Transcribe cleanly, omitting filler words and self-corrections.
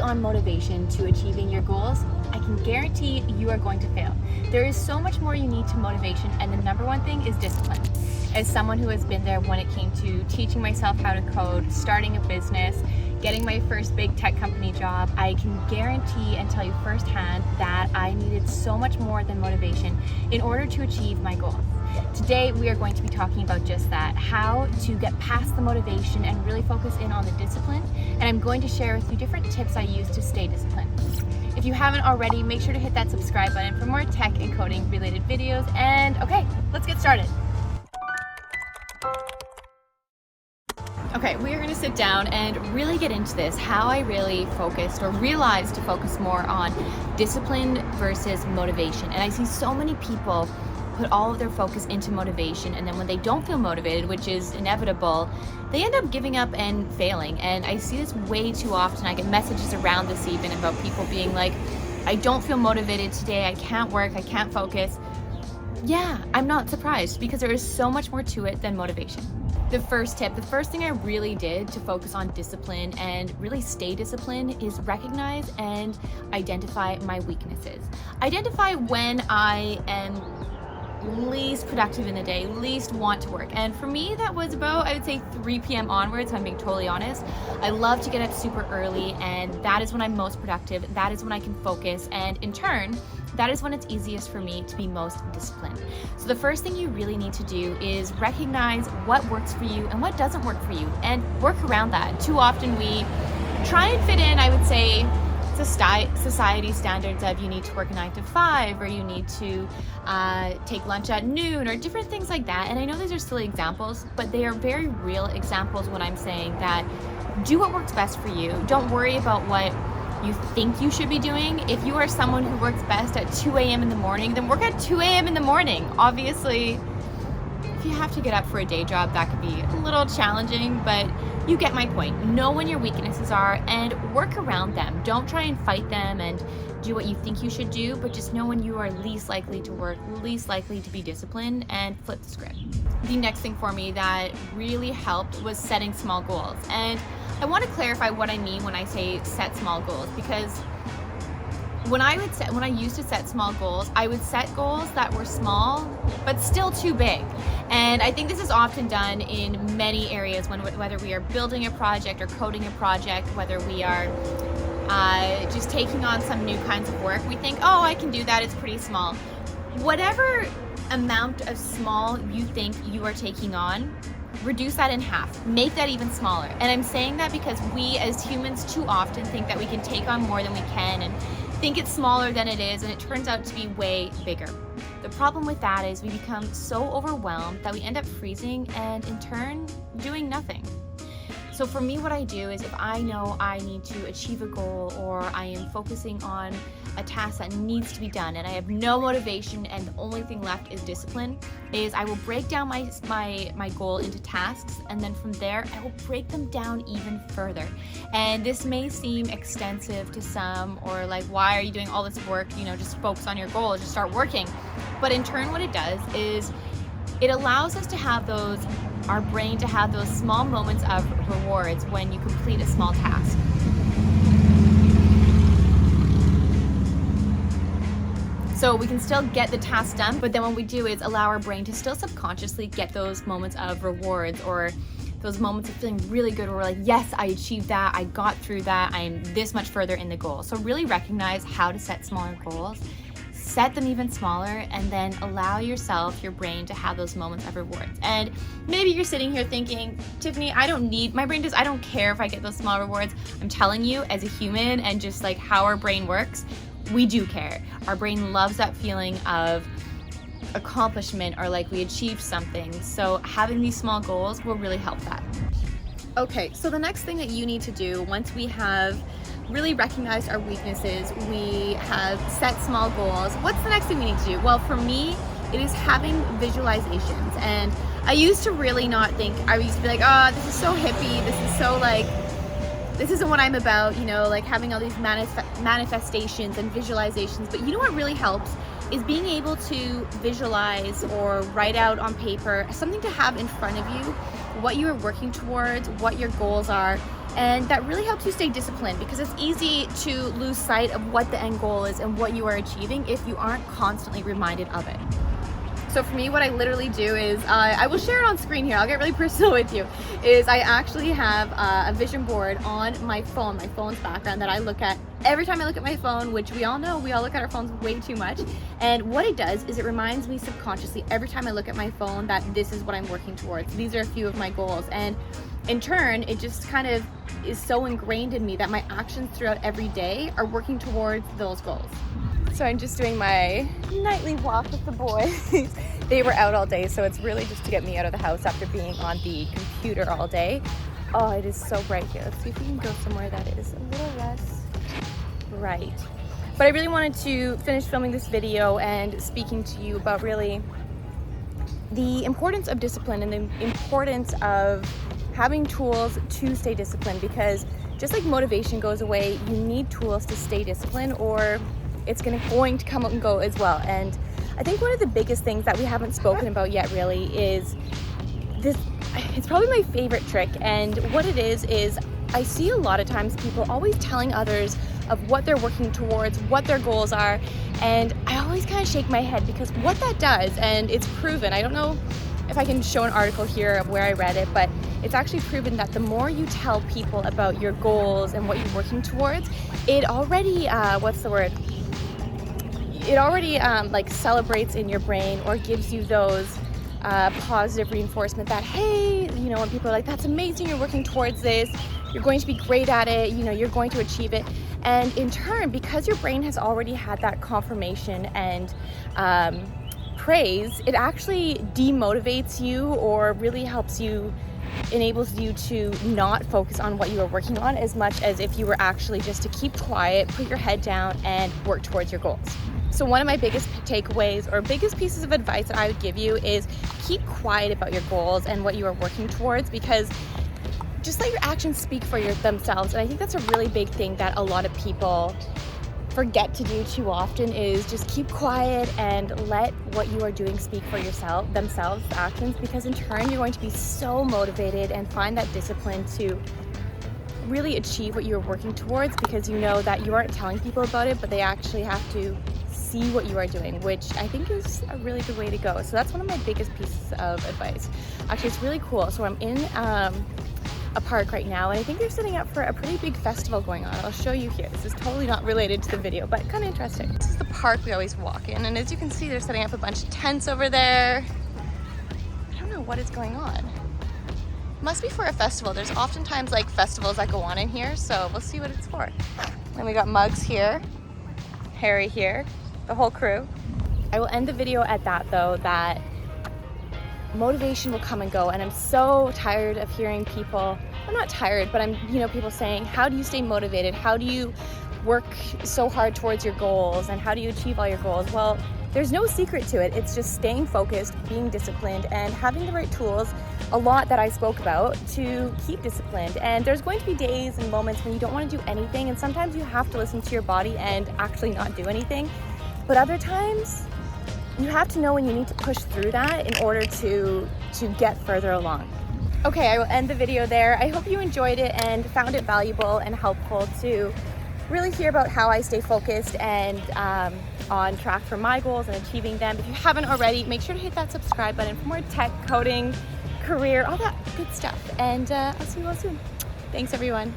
on motivation to achieving your goals, I can guarantee you are going to fail. There is so much more you need to motivation, and the number one thing is discipline. As someone who has been there when it came to teaching myself how to code, starting a business, getting my first big tech company job, I can guarantee and tell you firsthand that I needed so much more than motivation in order to achieve my goals. Today, we are going to be talking about just that, how to get past the motivation and really focus in on the discipline. And I'm going to share with you different tips I use to stay disciplined. If you haven't already, make sure to hit that subscribe button for more tech and coding related videos. And okay, let's get started. Okay, we are going to sit down and really get into this, how I really focused or realized to focus more on discipline versus motivation. And I see so many people put all of their focus into motivation, and then when they don't feel motivated, which is inevitable, they end up giving up and failing. And I see this way too often. I get messages around this even about people being like, I don't feel motivated today, I can't work, I can't focus. Yeah, I'm not surprised, because there is so much more to it than motivation. The first tip, the first thing I really did to focus on discipline and really stay disciplined is recognize and identify my weaknesses. Identify when I am least productive in the day, least want to work. And for me, that was about, I would say 3 p.m. onwards, if I'm being totally honest. I love to get up super early, and that is when I'm most productive. That is when I can focus, and in turn, that is when it's easiest for me to be most disciplined. So the first thing you really need to do is recognize what works for you and what doesn't work for you, and work around that. Too often we try and fit in, I would say, society standards of you need to work 9 to 5, or you need to take lunch at noon, or different things like that. And I know these are silly examples, but they are very real examples when I'm saying that do what works best for you. Don't worry about what you think you should be doing. If you are someone who works best at 2 a.m. in the morning, then work at 2 a.m. in the morning. Obviously, if you have to get up for a day job, that could be a little challenging, but you get my point. Know when your weaknesses are and work around them. Don't try and fight them and do what you think you should do, but just know when you are least likely to work, least likely to be disciplined, and flip the script. The next thing for me that really helped was setting small goals. And I want to clarify what I mean when I say set small goals, because when I used to set small goals, I would set goals that were small but still too big. And I think this is often done in many areas, whether we are building a project or coding a project, whether we are just taking on some new kinds of work. We think, oh, I can do that, it's pretty small. Whatever amount of small you think you are taking on, reduce that in half, make that even smaller. And I'm saying that because we as humans too often think that we can take on more than we can and think it's smaller than it is, and it turns out to be way bigger. The problem with that is we become so overwhelmed that we end up freezing and in turn doing nothing. So for me, what I do is if I know I need to achieve a goal, or I am focusing on a task that needs to be done and I have no motivation and the only thing left is discipline, is I will break down my goal into tasks, and then from there I will break them down even further. And this may seem extensive to some, or like, why are you doing all this work, just focus on your goal, just start working. But in turn, what it does is it allows us to have our brain to have those small moments of rewards when you complete a small task. So we can still get the task done, but then what we do is allow our brain to still subconsciously get those moments of rewards, or those moments of feeling really good where we're like, yes, I achieved that, I got through that, I am this much further in the goal. So really recognize how to set smaller goals, set them even smaller, and then allow yourself, your brain, to have those moments of rewards. And maybe you're sitting here thinking, Tiffany, I don't care if I get those small rewards. I'm telling you, as a human and just like how our brain works, we do care. Our brain loves that feeling of accomplishment, or like we achieved something. So having these small goals will really help that. Okay, so the next thing that you need to do once we have really recognized our weaknesses, we have set small goals, what's the next thing we need to do? Well, for me, it is having visualizations. And I used to really not think, I used to be like, oh, this is so hippie, this is so like, this isn't what I'm about, like having all these manifestations and visualizations. But you know what really helps is being able to visualize or write out on paper something to have in front of you, what you are working towards, what your goals are, And that really helps you stay disciplined, because it's easy to lose sight of what the end goal is and what you are achieving if you aren't constantly reminded of it. So for me, what I literally do is, I will share it on screen here, I'll get really personal with you, is I actually have a vision board on my phone's background that I look at every time I look at my phone, which we all know, we all look at our phones way too much. And what it does is it reminds me subconsciously every time I look at my phone that this is what I'm working towards. These are a few of my goals. And in turn, it just kind of is so ingrained in me that my actions throughout every day are working towards those goals. So I'm just doing my nightly walk with the boys. They were out all day, so it's really just to get me out of the house after being on the computer all day. Oh, it is so bright here. Let's see if we can go somewhere that is a little less bright. But I really wanted to finish filming this video and speaking to you about really the importance of discipline and the importance of having tools to stay disciplined, because just like motivation goes away, you need tools to stay disciplined, or it's going to come up and go as well. And I think one of the biggest things that we haven't spoken about yet really is this. It's probably my favorite trick, and what it is I see a lot of times people always telling others of what they're working towards, what their goals are, and I always kind of shake my head, because what that does, and it's proven, I don't know if I can show an article here of where I read it, but it's actually proven that the more you tell people about your goals and what you're working towards, it already, it already like celebrates in your brain, or gives you those positive reinforcement that, hey, you know, when people are like, that's amazing, you're working towards this, you're going to be great at it, you know, you're going to achieve it. And in turn, because your brain has already had that confirmation and praise, it actually demotivates you, or really helps you, enables you to not focus on what you are working on as much as if you were actually just to keep quiet, put your head down, and work towards your goals. So one of my biggest takeaways, or biggest pieces of advice that I would give you, is keep quiet about your goals and what you are working towards, because just let your actions speak for themselves. And I think that's a really big thing that a lot of people forget to do too often, is just keep quiet and let what you are doing speak for themselves, actions, because in turn you're going to be so motivated and find that discipline to really achieve what you're working towards, because you know that you aren't telling people about it, but they actually have to see what you are doing, which I think is a really good way to go. So that's one of my biggest pieces of advice. Actually, it's really cool. So I'm in a park right now, and I think they're setting up for a pretty big festival going on. I'll show you here. This is totally not related to the video, but kind of interesting. This is the park we always walk in, and as you can see, they're setting up a bunch of tents over there. I don't know what is going on. It must be for a festival. There's oftentimes like festivals that go on in here, so we'll see what it's for. And we got Mugs here, Harry here, the whole crew. I will end the video at that though, that motivation will come and go, and I'm so tired of hearing people, I'm not tired, but people saying, how do you stay motivated? How do you work so hard towards your goals? And how do you achieve all your goals? Well, there's no secret to it. It's just staying focused, being disciplined, and having the right tools, a lot that I spoke about, to keep disciplined. And there's going to be days and moments when you don't want to do anything, and sometimes you have to listen to your body and actually not do anything. But other times, you have to know when you need to push through that in order to get further along. Okay, I will end the video there. I hope you enjoyed it and found it valuable and helpful to really hear about how I stay focused and on track for my goals and achieving them. If you haven't already, make sure to hit that subscribe button for more tech, coding, career, all that good stuff. And I'll see you all soon. Thanks, everyone.